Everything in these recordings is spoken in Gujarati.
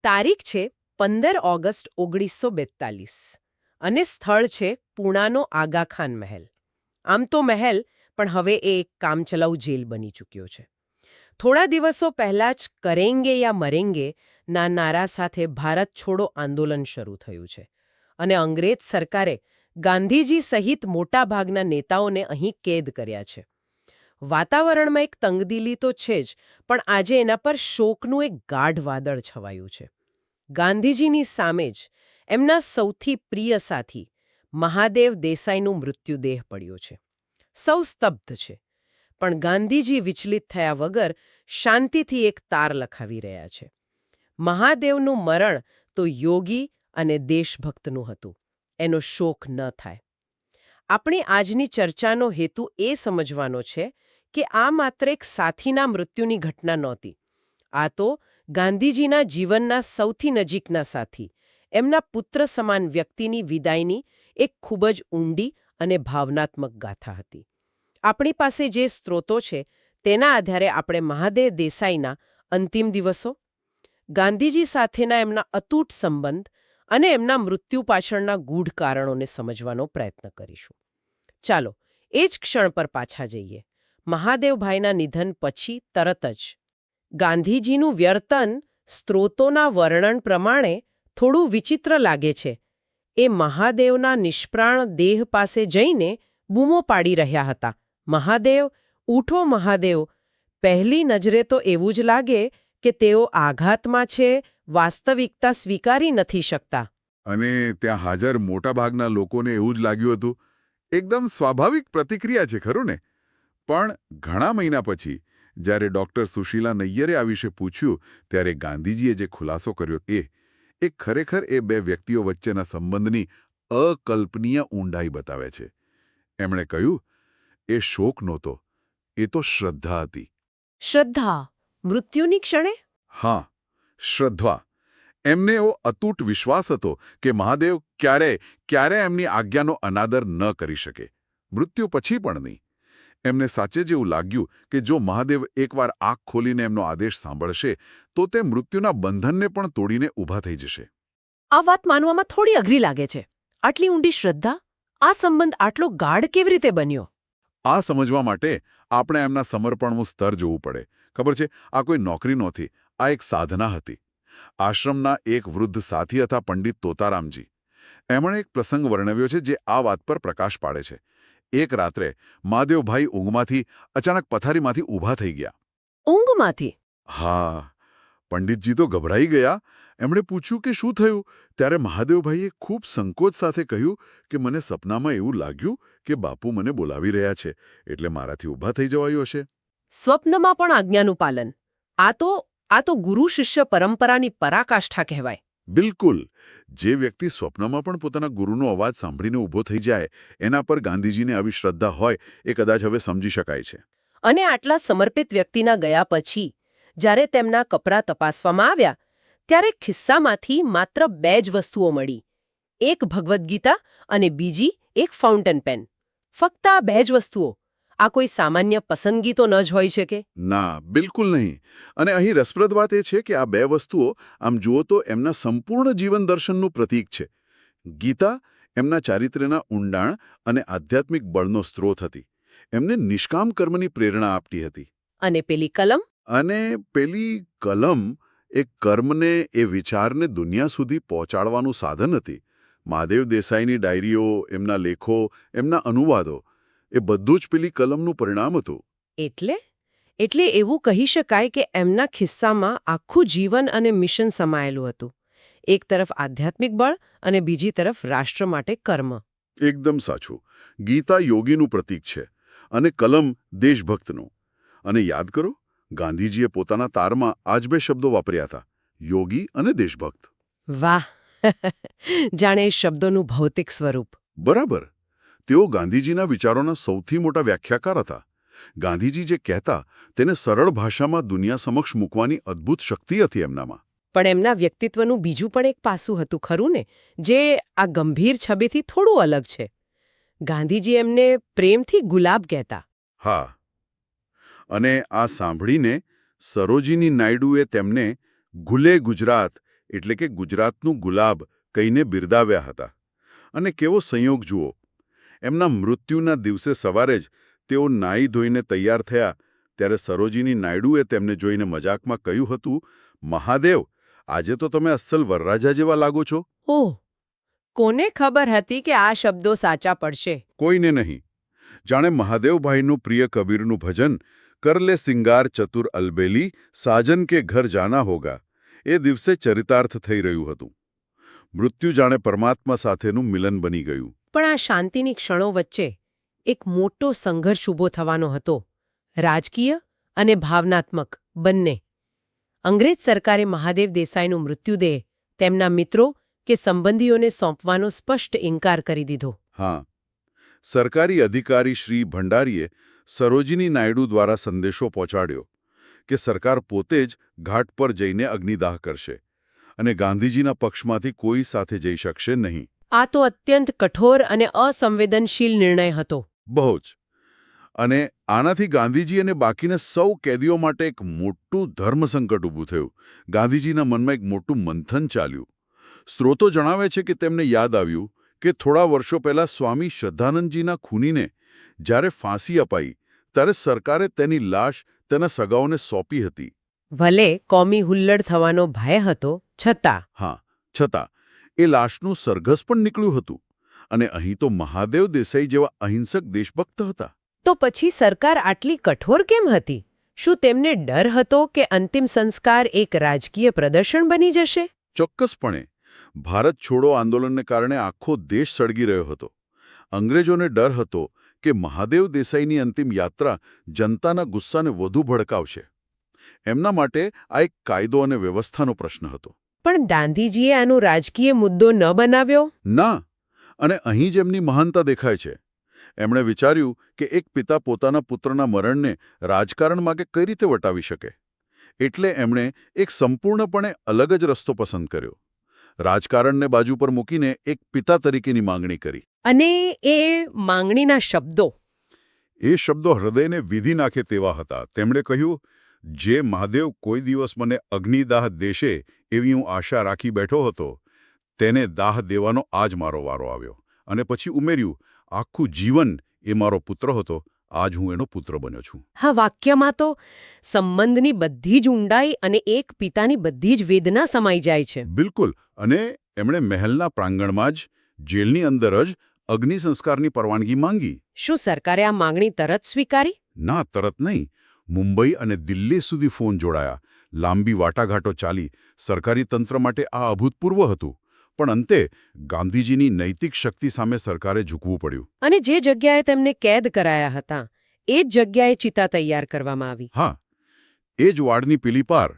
તારીખ છે 15 ઓગસ્ટ 1942 અને સ્થળ છે પૂણાનો આગા ખાન મહેલ. આમ તો મહેલ, પણ હવે એ એક કામચલાઉ જેલ બની ચૂક્યો છે. થોડા દિવસો પહેલા જ કરેંગે યા મરેંગે ના નારા સાથે ભારત છોડો આંદોલન શરૂ થયું છે અને અંગ્રેજ સરકારે ગાંધીજી સહિત મોટાભાગના નેતાઓને અહીં કેદ કર્યા છે. વાતાવરણમાં એક તંગદિલી તો છે જ, પણ આજે એના પર શોકનું એક ગાઢ વાદળ છવાયું છે. ગાંધીજીની સામે જ એમના સૌથી પ્રિય સાથી મહાદેવ દેસાઈનું મૃત્યુદેહ પડ્યો છે. સૌ સ્તબ્ધ છે, પણ ગાંધીજી વિચલિત થયા વગર શાંતિથી એક તાર લખાવી રહ્યા છે. મહાદેવનું મરણ તો યોગી અને દેશભક્તનું હતું, એનો શોક ન થાય. આપણી આજની ચર્ચાનો હેતુ એ સમજવાનો છે કે આ માત્ર એક સાથીના મૃત્યુની ઘટના નહોતી. આ તો ગાંધીજીના જીવનના સૌથી નજીકના સાથી, એમના પુત્ર સમાન વ્યક્તિની વિદાયની એક ખૂબ જ ઊંડી અને ભાવનાત્મક ગાથા હતી. આપણી પાસે જે સ્ત્રોતો છે તેના આધારે આપણે મહાદેવ દેસાઈના અંતિમ દિવસો, ગાંધીજી સાથેના એમના અતૂટ સંબંધ અને એમના મૃત્યુ પાછળના ગૂઢ કારણોને સમજવાનો પ્રયત્ન કરીશું. ચાલો એ જ ક્ષણ પર પાછા જઈએ. મહાદેવભાઈના નિધન પછી તરત જ ગાંધીજીનું વ્યર્તન સ્ત્રોતોના વર્ણન પ્રમાણે થોડું વિચિત્ર લાગે છે. એ મહાદેવના નિષ્પ્રાણ દેહ પાસે જઈને બૂમો પાડી રહ્યા હતા, મહાદેવ, ઉઠો મહાદેવ! પહેલી નજરે તો એવું જ લાગે કે તેઓ આઘાતમાં છે, વાસ્તવિકતા સ્વીકારી નથી શકતા. અને ત્યાં હાજર મોટાભાગના લોકોને એવું જ લાગ્યું હતું. એકદમ સ્વાભાવિક પ્રતિક્રિયા છે, ખરું ને? પણ ઘણા મહિના પછી જ્યારે ડૉક્ટર સુશીલા નૈયરે આ વિશે પૂછ્યું, ત્યારે ગાંધીજીએ જે ખુલાસો કર્યો એ ખરેખર એ બે વ્યક્તિઓ વચ્ચેના સંબંધની અકલ્પનીય ઊંડાઈ બતાવે છે. એમણે કહ્યું, એ શોક નહોતો, એ તો શ્રદ્ધા હતી. શ્રદ્ધા? મૃત્યુની ક્ષણે? હા, શ્રદ્ધા. એમને એવો અતૂટ વિશ્વાસ હતો કે મહાદેવ ક્યારે એમની આજ્ઞાનો અનાદર ન કરી શકે, મૃત્યુ પછી પણ નહીં. એમને સાચે જ એવું લાગ્યું કે જો મહાદેવ એકવાર આંખ ખોલીને એમનો આદેશ સાંભળશે તો તે મૃત્યુના બંધનને પણ તોડીને ઊભા થઈ જશે. આ વાત માનવામાં થોડી અઘરી લાગે છે. આટલી ઊંડી શ્રદ્ધા, આ સંબંધ આટલો ગાઢ કેવી રીતે બન્યો? આ સમજવા માટે આપણે એમના સમર્પણનું સ્તર જોવું પડે. ખબર છે, આ કોઈ નોકરી નહોતી, આ એક સાધના હતી. આશ્રમના એક વૃદ્ધ સાથી હતા, પંડિત તોતારામજી. એમણે એક પ્રસંગ વર્ણવ્યો છે જે આ વાત પર પ્રકાશ પાડે છે. એક રાત્રે મહાદેવભાઈ ઊંઘમાંથી અચાનક પથારીમાંથી ઊભા થઈ ગયા. ઊંઘમાંથી? હા. પંડિતજી તો ગભરાઈ ગયા. એમણે પૂછ્યું કે શું થયું? ત્યારે મહાદેવભાઈએ ખૂબ સંકોચ સાથે કહ્યું કે મને સપનામાં એવું લાગ્યું કે બાપુ મને બોલાવી રહ્યા છે, એટલે મારાથી ઊભા થઈ જવાયું હશે. સ્વપ્નમાં પણ આજ્ઞાનું પાલન! આ તો ગુરુ શિષ્ય પરંપરાની પરાકાષ્ઠા કહેવાય. બિલકુલ. જે વ્યક્તિ સ્વપ્નમાં પણ પોતાના ગુરુનો અવાજ સાંભળીને ઊભો થઈ જાય, એના પર ગાંધીજીને આવી શ્રદ્ધા હોય એ કદાચ હવે સમજી શકાય છે. અને આટલા સમર્પિત વ્યક્તિના ગયા પછી જ્યારે તેમના કપડાં તપાસવામાં આવ્યા, ત્યારે ખિસ્સામાંથી માત્ર 2 જ વસ્તુઓ મળી. એક ભગવદ્ ગીતા અને બીજી એક ફાઉન્ટેન પેન. ફક્ત આ 2 જ વસ્તુઓ. આ કોઈ સામાન્ય પસંદગી તો ન જ હોઈ શકે? ના, બિલકુલ નહીં. અને અહીં રસપ્રદ વાત એ છે કે આ 2 વસ્તુઓ આમ જુઓ તો એમના સંપૂર્ણ જીવન દર્શનનું પ્રતીક છે. ગીતા એમના ચારિત્ર્યના ઊંડાણ અને આધ્યાત્મિક બળનો સ્ત્રોત હતી. એમને નિષ્કામ કર્મની પ્રેરણા આપતી હતી. અને પેલી કલમ? અને પેલી કલમ એ કર્મને, એ વિચારને દુનિયા સુધી પહોંચાડવાનું સાધન હતી. મહાદેવ દેસાઈની ડાયરીઓ, એમના લેખો, એમના અનુવાદો, એ બધું જ પેલી કલમનું પરિણામ હતું. એટલે એવું કહી શકાય કે એમના ખિસ્સામાં આખું જીવન અને મિશન સમાયેલું હતું. એક તરફ આધ્યાત્મિક બળ અને બીજી તરફ રાષ્ટ્ર માટે કર્મ. એકદમ સાચું. ગીતા યોગીનું પ્રતીક છે અને કલમ દેશભક્તનું. અને યાદ કરો, ગાંધીજીએ પોતાના તારમાં આ જ 2 શબ્દો વાપર્યા હતા, યોગી અને દેશભક્ત. વાહ! જાણે એ શબ્દોનું ભૌતિક સ્વરૂપ. બરાબર. તેઓ ગાંધીજીના વિચારોના સૌથી મોટા વ્યાખ્યાકાર હતા. ગાંધીજી જે કહેતા તેને સરળ ભાષામાં દુનિયા સમક્ષ મૂકવાની અદ્ભુત શક્તિ હતી એમનામાં. પણ એમના વ્યક્તિત્વનું બીજું પણ એક પાસું હતું, ખરું ને, જે આ ગંભીર છબીથી થોડું અલગ છે. ગાંધીજી એમને પ્રેમથી ગુલાબ કહેતા. હા. અને આ સાંભળીને સરોજિની નાયડુએ તેમને ગુલે ગુજરાત એટલે કે ગુજરાતનું ગુલાબ કહીને બિરદાવ્યા હતા. અને કેવો સંયોગ જુઓ, એમના મૃત્યુના દિવસે સવારે જ તેઓ નાઈ ધોઈને તૈયાર થયા ત્યારે સરોજિની નાયડુએ તેમને જોઈને મજાકમાં કહ્યું હતું, મહાદેવ, આજે તો તમે અસલ વરરાજા જેવા લાગો છો. ઓહ, કોને ખબર હતી કે આ શબ્દો સાચા પડશે? કોઈને નહીં. જાણે મહાદેવભાઈનું પ્રિય કબીરનું ભજન કર લે સિંગાર ચતુર અલબેલી સાજન કે ઘર જાના હોગા એ દિવસે ચરિતાર્થ થઈ રહ્યું હતું. મૃત્યુ જાણે પરમાત્મા સાથેનું મિલન બની ગયું. પણ આ શાંતિની ક્ષણો વચ્ચે એક મોટો સંઘર્ષ ઊભો થવાનો હતો, રાજકીય અને ભાવનાત્મક બંને. અંગ્રેજ સરકારે મહાદેવ દેસાઈનું મૃત્યુદેહ તેમના મિત્રો કે સંબંધીઓને સોંપવાનો સ્પષ્ટ ઇનકાર કરી દીધો. હા, સરકારી અધિકારી શ્રી ભંડારીએ સરોજિની નાયડુ દ્વારા સંદેશો પહોંચાડ્યો કે સરકાર પોતે જ ઘાટ પર જઈને અગ્નિદાહ કરશે અને ગાંધીજીના પક્ષમાંથી કોઈ સાથે જઈ શકશે નહીં. આ તો અત્યંત કઠોર અને અસંવેદનશીલ નિર્ણય હતો. બહુ જ. અને આનાથી ગાંધીજી અને બાકીના સૌ કેદીઓ માટે એક મોટું ધર્મસંકટ ઊભું થયું. ગાંધીજીના મનમાં એક મોટું મંથન ચાલ્યું. સ્ત્રોતો જણાવે છે કે તેમને યાદ આવ્યું કે થોડા વર્ષો પહેલા સ્વામી શ્રદ્ધાનંદજીના ખૂનીને જ્યારે ફાંસી અપાઈ ત્યારે સરકારે તેની લાશ તેના સગાઓને સોંપી હતી. ભલે કોમી હુલ્લડ થવાનો ભય હતો, છતાં છતાં એ લાશનું સરઘસ પણ નીકળ્યું હતું. અને અહીં તો મહાદેવ દેસાઈ જેવા અહિંસક દેશભક્ત હતા. તો પછી સરકાર આટલી કઠોર કેમ હતી? શું તેમને ડર હતો કે અંતિમ સંસ્કાર એક રાજકીય પ્રદર્શન બની જશે? ચોક્કસપણે. ભારત છોડો આંદોલનને કારણે આખો દેશ સળગી રહ્યો હતો. અંગ્રેજોને ડર હતો કે મહાદેવ દેસાઈની અંતિમ યાત્રા જનતાના ગુસ્સાને વધુ ભડકાવશે. એમના માટે આ એક કાયદો અને વ્યવસ્થાનો પ્રશ્ન હતો. પણ ગાંધીજીએ આનો રાજકીય મુદ્દો ન બનાવ્યો? ના. અને અહીં જ એમની મહાનતા દેખાય છે. એમણે વિચાર્યું કે એક પિતા પોતાના પુત્રના મરણને રાજકારણ માટે કઈ રીતે વટાવી શકે. એટલે એમણે એક સંપૂર્ણપણે અલગ જ રસ્તો પસંદ કર્યો. રાજકારણને બાજુ પર મૂકીને એક પિતા તરીકેની માંગણી કરી. અને એ માંગણીના શબ્દો? એ શબ્દો હૃદયને વિધી નાખે તેવા હતા. તેમણે કહ્યું, જે મહાદેવ કોઈ દિવસ મને અગ્નિદાહ દેશે એવી હું આશા રાખી બેઠો હતો, તેને દાહ દેવાનો આજ મારો વારો આવ્યો. અને પછી ઉમેર્યું, આખું જીવન એ મારો પુત્ર હતો, આજ હું એનો પુત્ર બન્યો છું. હા, વાક્યમાં તો સંબંધની બધી જ ઊંડાઈ અને એક પિતાની બધી જ વેદના સમાઈ જાય છે. બિલકુલ. અને એમણે મહેલના પ્રાંગણમાં જ, જેલની અંદર જ અગ્નિ સંસ્કારની પરવાનગી માંગી. શું સરકારે આ માંગણી તરત સ્વીકારી? ના, તરત નહીં. મુંબઈ અને દિલ્હી સુધી ફોન જોડાયા. લાંબી વાટાઘાટો ચાલી. સરકારી તંત્ર માટે આ અભૂતપૂર્વ હતું. પણ અંતે ગાંધીજીની નૈતિક શક્તિ સામે સરકારે ઝૂકવું પડ્યું. અને જે જગ્યાએ તેમને કેદ કરાયા હતા એ જ જગ્યાએ ચિતા તૈયાર કરવામાં આવી. હા, એ જ વાડની પેલી પાર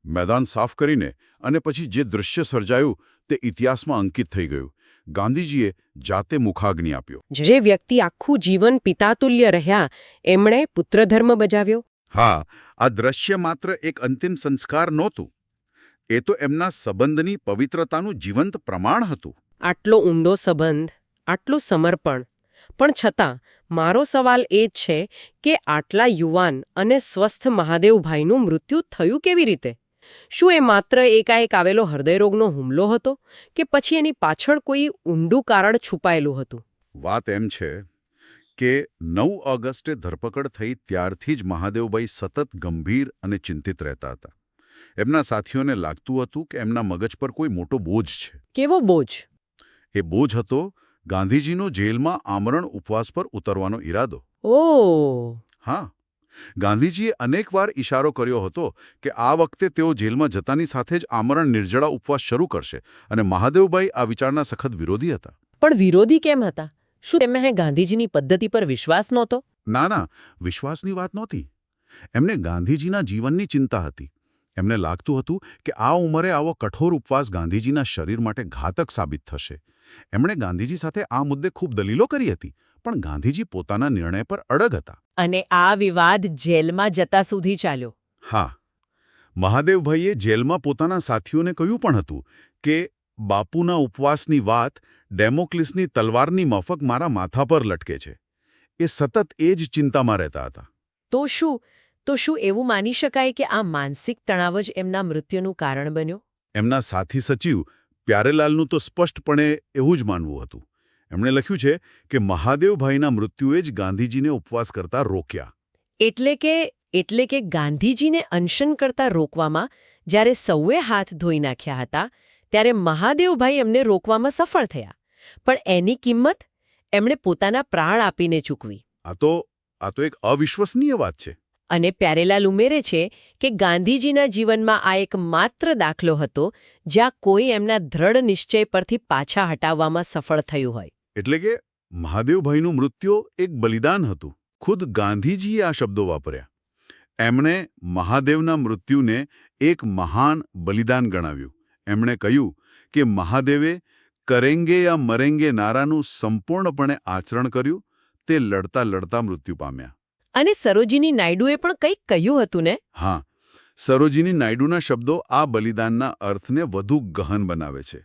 મેદાન સાફ કરીને અને પછી જે દૃશ્ય સર્જાયું તે ઇતિહાસમાં અંકિત થઈ ગયું. ગાંધીજીએ જાતે મુખાગ્નિ આપ્યો. જે વ્યક્તિ આખું જીવન પિતાતુલ્ય રહ્યા એમણે પુત્રધર્મ બજાવ્યો. હા, આ દ્રશ્ય માત્ર એક અંતિમ સંસ્કાર નહોતું. એ તો એમના સંબંધની પવિત્રતાનું જીવંત પ્રમાણ હતું. આટલો ઊંડો સંબંધ, આટલું સમર્પણ. પણ છતાં મારો સવાલ એ જ છે કે આટલા યુવાન અને સ્વસ્થ મહાદેવભાઈનું મૃત્યુ થયું કેવી રીતે? શું એ માત્ર એકાએક આવેલો હૃદયરોગનો હુમલો હતો કે પછી એની પાછળ કોઈ ઊંડું કારણ છુપાયેલું હતું? વાત એમ છે કે 9 ઓગસ્ટે ધરપકડ થઈ ત્યારથી જ મહાદેવભાઈ સતત ગંભીર અને ચિંતિત રહેતા હતા. એમના સાથીઓને લાગતું હતું કે એમના મગજ પર કોઈ મોટો બોજ છે. કેવો બોજ? એ બોજ હતો ગાંધીજીનો જેલમાં આમરણ ઉપવાસ પર ઉતરવાનો ઈરાદો. ઓહ! હા, ગાંધીજીએ અનેકવાર ઇશારો કર્યો હતો કે આ વખતે તેઓ જેલમાં જતાની સાથે જ આમરણ નિર્જળા ઉપવાસ શરૂ કરશે અને મહાદેવભાઈ આ વિચારના સખત વિરોધી હતા. પણ વિરોધી કેમ હતા? શું તેમને ગાંધીજીની પદ્ધતિ પર વિશ્વાસ નહોતો? ના, વિશ્વાસની વાત નહોતી. એમને ગાંધીજીના જીવનની ચિંતા હતી. એમને લાગતું હતું કે આ ઉંમરે આવો કઠોર ઉપવાસ ગાંધીજીના શરીર માટે ઘાતક સાબિત થશે. એમણે ગાંધીજી સાથે આ મુદ્દે ખૂબ દલીલો કરી હતી, પણ ગાંધીજી પોતાના નિર્ણય પર અડગ હતા. અને આ વિવાદ જેલમાં જતા સુધી ચાલ્યો. હા, મહાદેવભાઈએ જેલમાં પોતાના સાથીઓને કહ્યું પણ હતું કે બાપુના ઉપવાસની વાત ડેમોક્લિસની તલવારની માફક મારા માથા પર લટકે છે. એ સતત એ જ ચિંતામાં રહેતા હતા. તો શું એવું માની શકાય કે આ માનસિક તણાવ જ એમના મૃત્યુનું કારણ બન્યો? એમના સાથી સચિવ પ્યારેલાલનું તો સ્પષ્ટપણે એવું જ માનવું હતું. એમણે લખ્યું છે કે મહાદેવભાઈના મૃત્યુએ જ ગાંધીજીને ઉપવાસ કરતા રોક્યા. એટલે કે ગાંધીજીને અનશન કરતા રોકવામાં જ્યારે સૌએ હાથ ધોઈ નાખ્યા હતા ત્યારે મહાદેવભાઈ એમને રોકવામાં સફળ થયા. પણ એની કિંમત એમણે પોતાના પ્રાણ આપીને ચૂકવી. આ તો એક અવિશ્વસનીય વાત છે. અને પ્યારેલાલ ઉમેરે છે કે ગાંધીજીના જીવનમાં આ એક માત્ર દાખલો હતો જ્યાં કોઈ એમના દ્રઢ નિશ્ચય પરથી પાછા હટાવવામાં સફળ થયું હોય. એટલે કે મહાદેવભાઈનું મૃત્યુ એક બલિદાન હતું. ખુદ ગાંધીજીએ આ શબ્દો વાપર્યા. એમણે મહાદેવના મૃત્યુને એક મહાન બલિદાન ગણાવ્યું. એમણે કહ્યું કે મહાદેવે કરેંગે યા મરેંગે નારાનું સંપૂર્ણપણે આચરણ કર્યું. તે લડતા લડતા મૃત્યુ પામ્યા. અને સરોજિની નાયડુએ પણ કંઈક કહ્યું હતું ને? હા, સરોજિની નાયડુના શબ્દો આ બલિદાનના અર્થને વધુ ગહન બનાવે છે.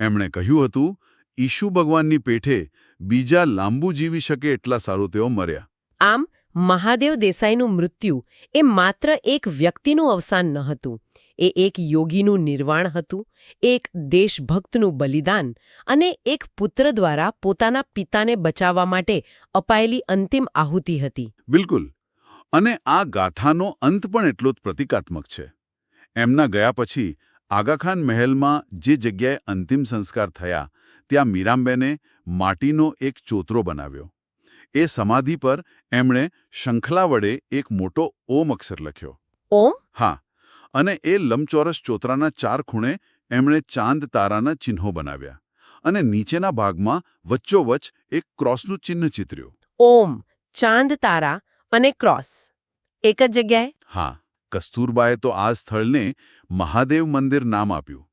એમણે કહ્યું હતું, ઈશુ ભગવાનની પેઠે બીજા લાંબુ જીવી શકે એટલા સારું તેઓ મર્યા. આમ મહાદેવ દેસાઈનું મૃત્યુ એ માત્ર એક વ્યક્તિનું અવસાન ન હતું. એ એક યોગીનું નિર્વાણ હતું, એક દેશભક્તનું બલિદાન અને એક પુત્ર દ્વારા પોતાના પિતાને બચાવવા માટે અપાયેલી અંતિમ આહુતિ હતી. બિલકુલ. અને આ ગાથાનો અંત પણ એટલો જ પ્રતિકાત્મક છે. એમના ગયા પછી આગાખાન મહેલમાં જે જગ્યાએ અંતિમ સંસ્કાર થયા ત્યાં મીરાંબેને માટીનો એક ચોતરો બનાવ્યો. એ સમાધિ પર એમણે શંખલા વડે એક મોટો ઓમ અક્ષર લખ્યો. ઓમ? હા. અને એ લંબચોરસ ચોતરાના 4 ખૂણે એમણે ચાંદ તારાના ચિહ્નો બનાવ્યા અને નીચેના ભાગમાં વચ્ચોવચ્ચ એક ક્રોસનું ચિહ્ન ચિતર્યું. ઓમ, ચાંદ તારા અને ક્રોસ એક જ જગ્યાએ? હા. કસ્તુરબાએ તો આ સ્થળને મહાદેવ મંદિર નામ આપ્યું.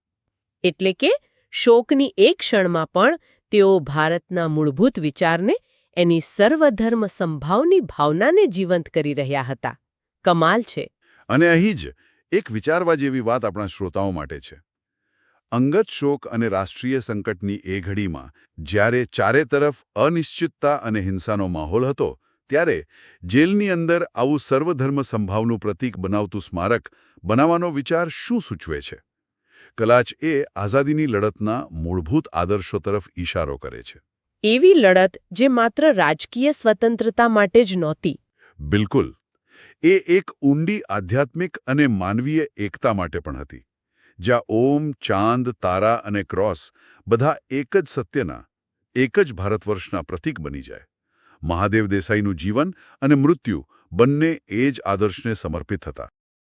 એટલે કે શોકની એક ક્ષણમાં પણ તેઓ ભારતના મૂળભૂત વિચારને, એની સર્વધર્મ સંભાવની ભાવનાને જીવંત કરી રહ્યા હતા. કમાલ છે. અને અહીં જ એક વિચારવા જેવી વાત આપણા શ્રોતાઓ માટે છે. અંગત શોક અને રાષ્ટ્રીય સંકટની એ ઘડીમાં જ્યારે ચારે તરફ અનિશ્ચિતતા અને હિંસાનો માહોલ હતો ત્યારે જેલની અંદર આવું સર્વધર્મ સંભાવનું પ્રતીક બનાવતું સ્મારક બનાવવાનો વિચાર શું સૂચવે છે? કદાચ એ આઝાદીની લડતના મૂળભૂત આદર્શો તરફ ઈશારો કરે છે. એવી લડત જે માત્ર રાજકીય સ્વતંત્રતા માટે જ નહોતી. બિલકુલ. એ એક ઊંડી આધ્યાત્મિક અને માનવીય એકતા માટે પણ હતી, જ્યાં ઓમ, ચાંદ, તારા અને ક્રોસ બધા એક જ સત્યના, એક જ ભારતવર્ષના પ્રતીક બની જાય. મહાદેવ દેસાઈનું જીવન અને મૃત્યુ બંને એ જ આદર્શને સમર્પિત હતા.